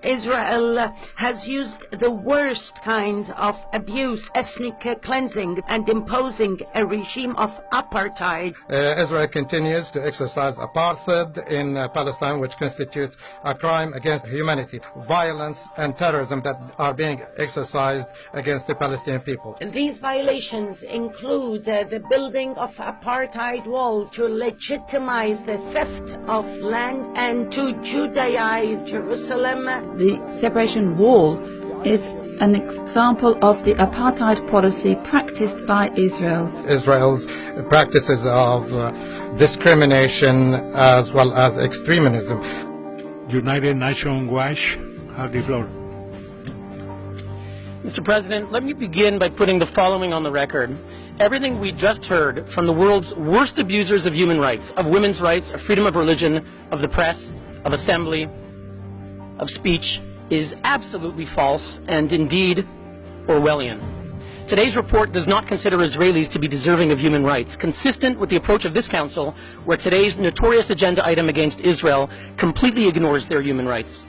Israel has used the worst kind of abuse, ethnic cleansing, and imposing a regime of apartheid. Israel continues to exercise apartheid in Palestine, which constitutes a crime against humanity, violence and terrorism that are being exercised against the Palestinian people. These violations include the building of apartheid walls to legitimize the theft of land and to Judaize Jerusalem. The separation wall is an example of the apartheid policy practiced by Israel. Israel's practices of discrimination as well as extremism. United Nations Watch, have the floor. Mr. President, let me begin by putting the following on the record. Everything we just heard from the world's worst abusers of human rights, of women's rights, of freedom of religion, of the press, of assembly, of speech, is absolutely false and indeed Orwellian. Today's report does not consider Israelis to be deserving of human rights, consistent with the approach of this Council, where today's notorious agenda item against Israel completely ignores their human rights.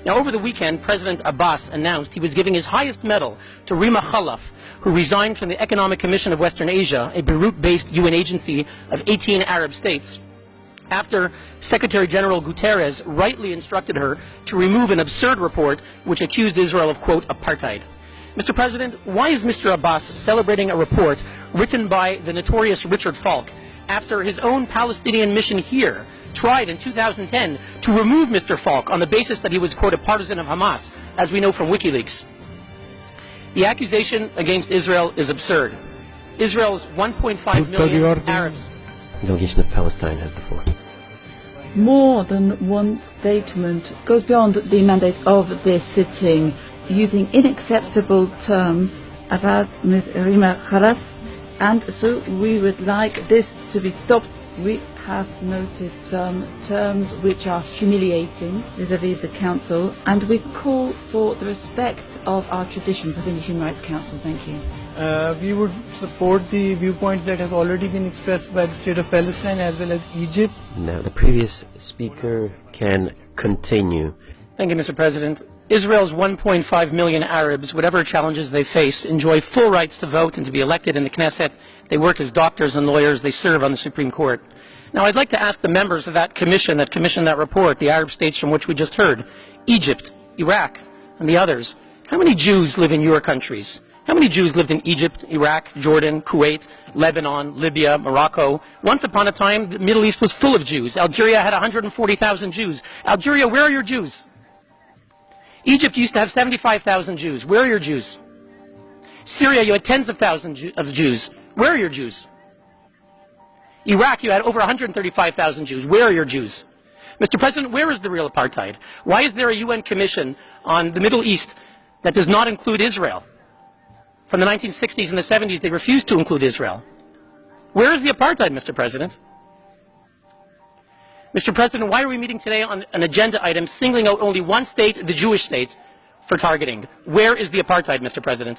Now, over the weekend, President Abbas announced he was giving his highest medal to Rima Khalaf, who resigned from the Economic Commission of Western Asia, a Beirut-based UN agency of 18 Arab states, after Secretary General Guterres rightly instructed her to remove an absurd report which accused Israel of, quote, apartheid. Mr. President, why is Mr. Abbas celebrating a report written by the notorious Richard Falk after his own Palestinian mission here tried in 2010 to remove Mr. Falk on the basis that he was, quote, a partisan of Hamas, as we know from WikiLeaks? The accusation against Israel is absurd. Israel's 1.5 million Arabs. Delegation of Palestine has the floor. More than one statement goes beyond the mandate of this sitting, using unacceptable terms about Ms. Rima Khalaf, and so we would like this to be stopped. We have noted some terms which are humiliating vis-à-vis the Council, and we call for the respect of our tradition within the Human Rights Council. Thank you. We would support the viewpoints that have already been expressed by the State of Palestine as well as Egypt. Now, the previous speaker can continue. Thank you, Mr. President. Israel's 1.5 million Arabs, whatever challenges they face, enjoy full rights to vote and to be elected in the Knesset. They work as doctors and lawyers. They serve on the Supreme Court. Now, I'd like to ask the members of that commission that commissioned that report, the Arab states from which we just heard, Egypt, Iraq, and the others, how many Jews live in your countries? How many Jews lived in Egypt, Iraq, Jordan, Kuwait, Lebanon, Libya, Morocco? Once upon a time, the Middle East was full of Jews. Algeria had 140,000 Jews. Algeria, where are your Jews? Egypt used to have 75,000 Jews. Where are your Jews? Syria, you had tens of thousands of Jews. Where are your Jews? Iraq, you had over 135,000 Jews. Where are your Jews? Mr. President, where is the real apartheid? Why is there a UN commission on the Middle East that does not include Israel? From the 1960s and the 70s, they refused to include Israel. Where is the apartheid, Mr. President? Mr. President, why are we meeting today on an agenda item singling out only one state, the Jewish state, for targeting? Where is the apartheid, Mr. President?